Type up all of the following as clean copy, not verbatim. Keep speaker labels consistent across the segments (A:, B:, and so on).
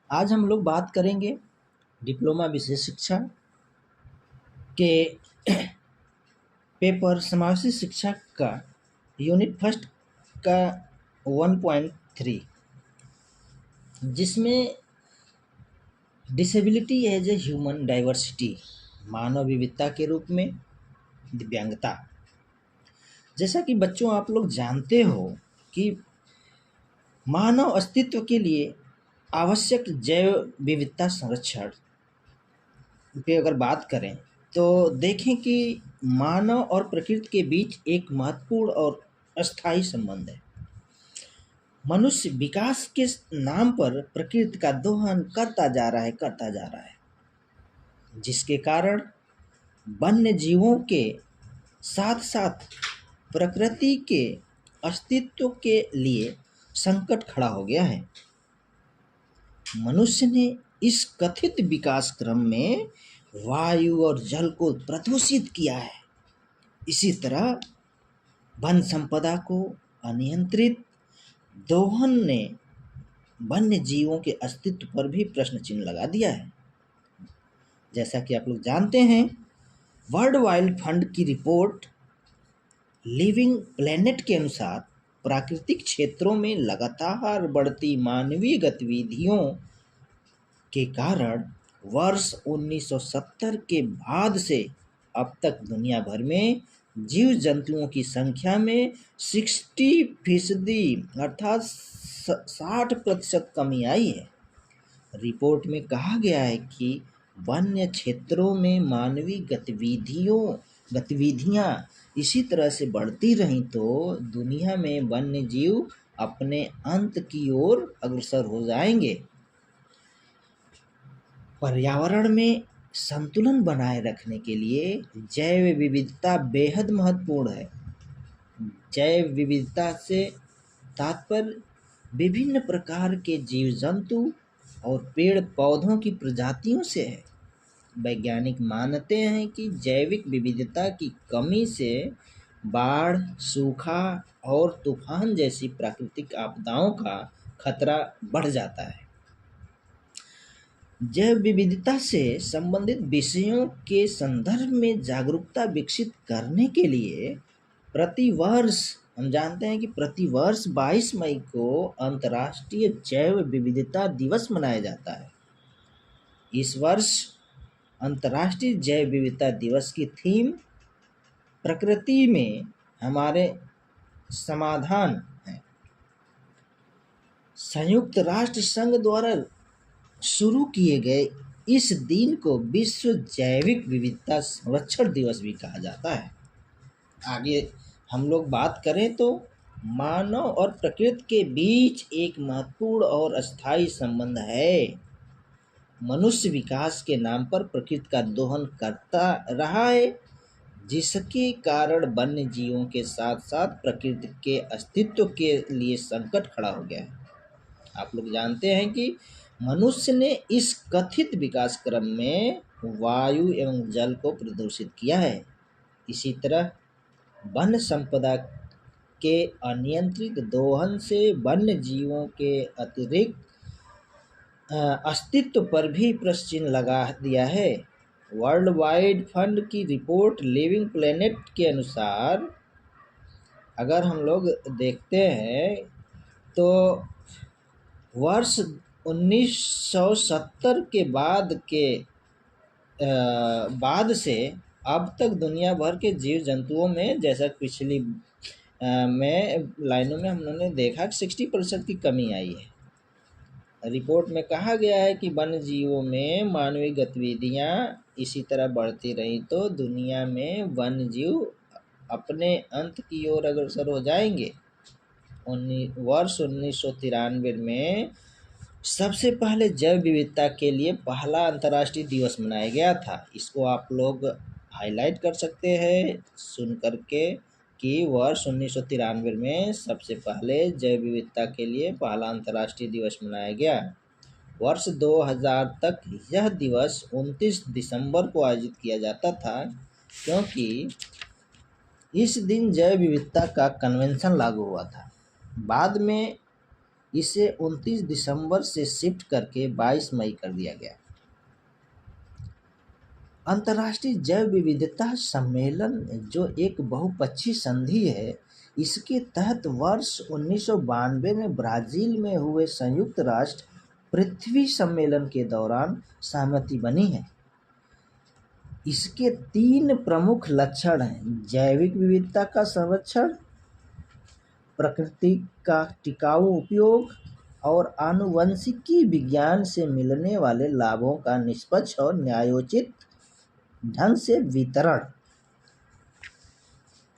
A: आज हम लोग बात करेंगे डिप्लोमा विशेष शिक्षा के पेपर समावेशी शिक्षा का यूनिट फर्स्ट का 1.3, जिसमें disability as a human diversity, मानव विविधता के रूप में दिव्यांगता। जैसा कि बच्चों आप लोग जानते हो कि मानव अस्तित्व के लिए आवश्यक जैव विविधता संरक्षण पे अगर बात करें तो देखें कि मानव और प्रकृति के बीच एक महत्वपूर्ण और अस्थायी संबंध है। मनुष्य विकास के नाम पर प्रकृति का दोहन करता जा रहा है, जिसके कारण वन्य जीवों के साथ साथ प्रकृति के अस्तित्व के लिए संकट खड़ा हो गया है। मनुष्य ने इस कथित विकास क्रम में वायु और जल को प्रदूषित किया है। इसी तरह वन संपदा को अनियंत्रित दोहन ने वन्य जीवों के अस्तित्व पर भी प्रश्न चिन्ह लगा दिया है। जैसा कि आप लोग जानते हैं, वर्ल्ड वाइल्ड फंड की रिपोर्ट लिविंग प्लेनेट के अनुसार प्राकृतिक क्षेत्रों में लगातार बढ़ती मानवीय गतिविधियों के कारण वर्ष 1970 के बाद से अब तक दुनिया भर में जीव जंतुओं की संख्या में 60% अर्थात 60% कमी आई है। रिपोर्ट में कहा गया है कि वन्य क्षेत्रों में मानवीय गतिविधियां इसी तरह से बढ़ती रहीं तो दुनिया में वन्य जीव अपने अंत की ओर अग्रसर हो जाएंगे। पर्यावरण में संतुलन बनाए रखने के लिए जैव विविधता बेहद महत्वपूर्ण है। जैव विविधता से तात्पर्य विभिन्न प्रकार के जीव जंतु और पेड़ पौधों की प्रजातियों से है। वैज्ञानिक मानते हैं कि जैविक विविधता की कमी से बाढ़, सूखा और तूफान जैसी प्राकृतिक आपदाओं का खतरा बढ़ जाता है। जैव विविधता से संबंधित विषयों के संदर्भ में जागरूकता विकसित करने के लिए प्रतिवर्ष हम जानते हैं कि प्रतिवर्ष 22 मई को अंतर्राष्ट्रीय जैव विविधता दिवस मनाया जाता है। इस वर्ष अंतर्राष्ट्रीय जैव विविधता दिवस की थीम प्रकृति में हमारे समाधान है। संयुक्त राष्ट्र संघ द्वारा शुरू किए गए इस दिन को विश्व जैविक विविधता संरक्षण दिवस भी कहा जाता है। आगे हम लोग बात करें तो मानव और प्रकृति के बीच एक महत्वपूर्ण और अस्थायी संबंध है। मनुष्य विकास के नाम पर प्रकृति का दोहन करता रहा है, जिसके कारण वन्य जीवों के साथ साथ प्रकृति के अस्तित्व के लिए संकट खड़ा हो गया है। आप लोग जानते हैं कि मनुष्य ने इस कथित विकास क्रम में वायु एवं जल को प्रदूषित किया है। इसी तरह वन संपदा के अनियंत्रित दोहन से वन्य जीवों के अतिरिक्त अस्तित्व पर भी प्रश्न चिन्ह लगा दिया है। वर्ल्ड वाइड फंड की रिपोर्ट लिविंग प्लेनेट के अनुसार अगर हम लोग देखते हैं तो वर्ष 1970 के बाद से अब तक दुनिया भर के जीव जंतुओं में, जैसा पिछली में लाइनों में हम लोगों ने देखा, 60% की कमी आई है। रिपोर्ट में कहा गया है कि वन्य जीवों में मानवीय गतिविधियां इसी तरह बढ़ती रही तो दुनिया में वन्य जीव अपने अंत की ओर अग्रसर हो जाएंगे। वर्ष 1993 में सबसे पहले जैव विविधता के लिए पहला अंतर्राष्ट्रीय दिवस मनाया गया था। इसको आप लोग हाईलाइट कर सकते हैं सुन करके कि वर्ष 1993 में सबसे पहले जैव विविधता के लिए पहला अंतर्राष्ट्रीय दिवस मनाया गया। वर्ष 2000 तक यह दिवस 29 दिसंबर को आयोजित किया जाता था, क्योंकि इस दिन जैव विविधता का कन्वेंशन लागू हुआ था। बाद में इसे 29 दिसंबर से शिफ्ट करके 22 मई कर दिया गया। अंतर्राष्ट्रीय जैव विविधता सम्मेलन जो एक बहुपक्षीय संधि है, इसके तहत वर्ष 1992 में ब्राजील में हुए संयुक्त राष्ट्र पृथ्वी सम्मेलन के दौरान सहमति बनी है। इसके 3 प्रमुख लक्षण हैं: जैविक विविधता का संरक्षण, प्रकृति का टिकाऊ उपयोग और आनुवंशिकी विज्ञान से मिलने वाले लाभों का निष्पक्ष और न्यायोचित ढंग से वितरण।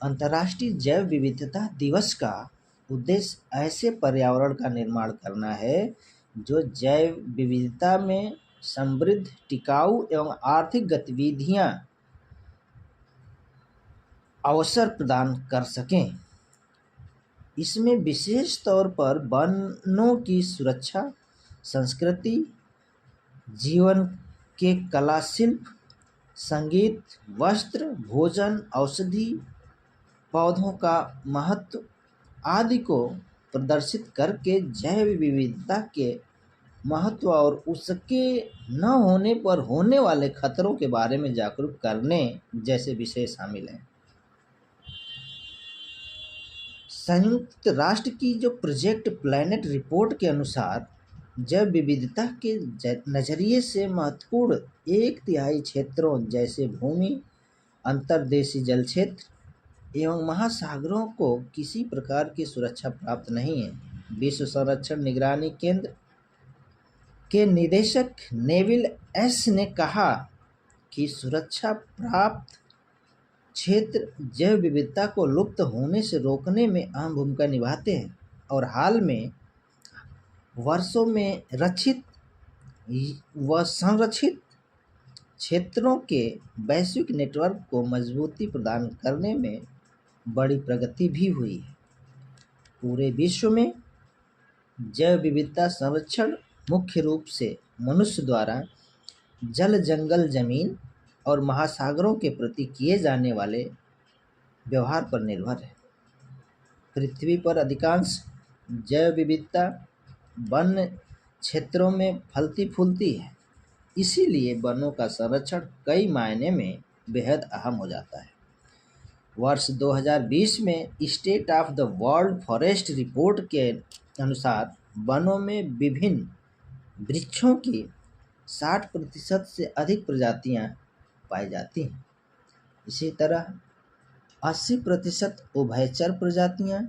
A: अंतर्राष्ट्रीय जैव विविधता दिवस का उद्देश्य ऐसे पर्यावरण का निर्माण करना है जो जैव विविधता में समृद्ध, टिकाऊ एवं आर्थिक गतिविधियां अवसर प्रदान कर सकें। इसमें विशेष तौर पर वनों की सुरक्षा, संस्कृति, जीवन के कला शिल्प, संगीत, वस्त्र, भोजन, औषधि, पौधों का महत्व आदि को प्रदर्शित करके जैव विविधता के महत्व और उसके न होने पर होने वाले खतरों के बारे में जागरूक करने जैसे विषय शामिल हैं। संयुक्त राष्ट्र की जो प्रोजेक्ट प्लैनेट रिपोर्ट के अनुसार जैव विविधता के नज़रिए से महत्वपूर्ण 1/3 क्षेत्रों जैसे भूमि, अंतर्देशीय जल क्षेत्र एवं महासागरों को किसी प्रकार की सुरक्षा प्राप्त नहीं है। विश्व संरक्षण निगरानी केंद्र के निदेशक नेविल एस ने कहा कि सुरक्षा प्राप्त क्षेत्र जैव विविधता को लुप्त होने से रोकने में अहम भूमिका निभाते हैं और हाल में वर्षों में रक्षित व संरक्षित क्षेत्रों के वैश्विक नेटवर्क को मजबूती प्रदान करने में बड़ी प्रगति भी हुई है। पूरे विश्व में जैव विविधता संरक्षण मुख्य रूप से मनुष्य द्वारा जल, जंगल, जमीन और महासागरों के प्रति किए जाने वाले व्यवहार पर निर्भर है। पृथ्वी पर अधिकांश जैव विविधता वन क्षेत्रों में फलती फूलती है, इसीलिए वनों का संरक्षण कई मायने में बेहद अहम हो जाता है। वर्ष 2020 में state of the world forest report के अनुसार वनों में विभिन्न वृक्षों की 60% से अधिक प्रजातियां पाई जाती हैं। इसी तरह 80% उभयचर प्रजातियां,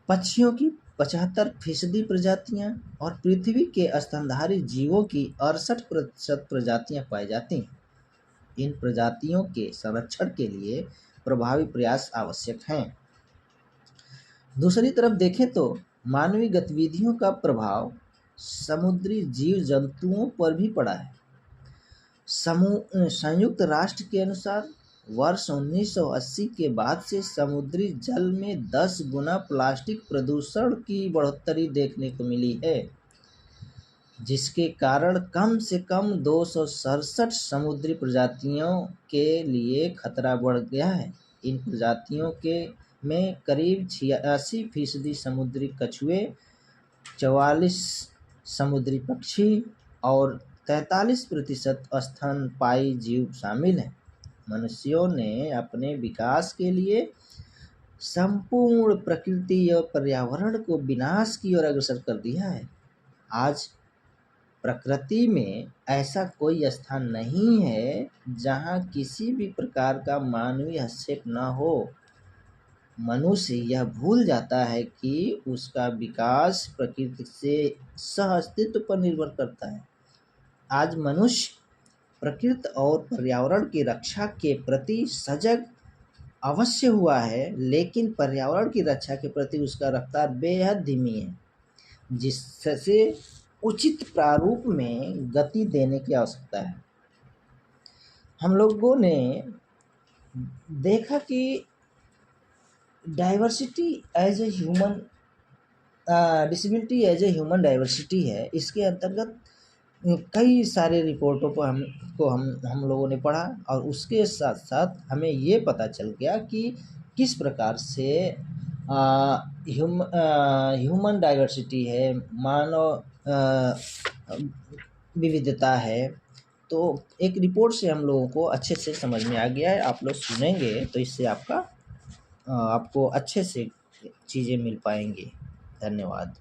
A: पक्षियों की 75% प्रजातियां और पृथ्वी के स्तनधारी जीवों की 68% प्रजातियां पाई जाती हैं। इन प्रजातियों के संरक्षण के लिए प्रभावी प्रयास आवश्यक हैं। दूसरी तरफ देखें तो मानवीय गतिविधियों का प्रभाव समुद्री जीव जंतुओं पर भी पड़ा है। संयुक्त राष्ट्र के अनुसार वर्ष 1980 के बाद से समुद्री जल में 10 गुना प्लास्टिक प्रदूषण की बढ़ोतरी देखने को मिली है, जिसके कारण कम से कम 267 समुद्री प्रजातियों के लिए खतरा बढ़ गया है। इन प्रजातियों में करीब 86% समुद्री कछुए, 44 समुद्री पक्षी और 43% स्तनपायी जीव शामिल हैं। मनुष्यों ने अपने विकास के लिए संपूर्ण प्रकृति और पर्यावरण को विनाश की ओर अग्रसर कर दिया है। आज प्रकृति में ऐसा कोई स्थान नहीं है जहां किसी भी प्रकार का मानवीय हस्तक्षेप न हो। मनुष्य यह भूल जाता है कि उसका विकास प्रकृति से सह-अस्तित्व पर निर्भर करता है। आज मनुष्य प्रकृति और पर्यावरण की रक्षा के प्रति सजग अवश्य हुआ है, लेकिन पर्यावरण की रक्षा के प्रति उसका रफ्तार बेहद धीमी है, जिससे उचित प्रारूप में गति देने की आवश्यकता है। हम लोगों ने देखा कि diversity as a human disability as a human diversity है। इसके अंतर्गत कई सारे रिपोर्टों को हम लोगों ने पढ़ा और उसके साथ साथ हमें ये पता चल गया कि किस प्रकार से ह्यूमन डाइवर्सिटी है, मानव विविधता है। तो एक रिपोर्ट से हम लोगों को अच्छे से समझ में आ गया है। आप लोग सुनेंगे तो इससे आपको अच्छे से चीज़ें मिल पाएंगी। धन्यवाद।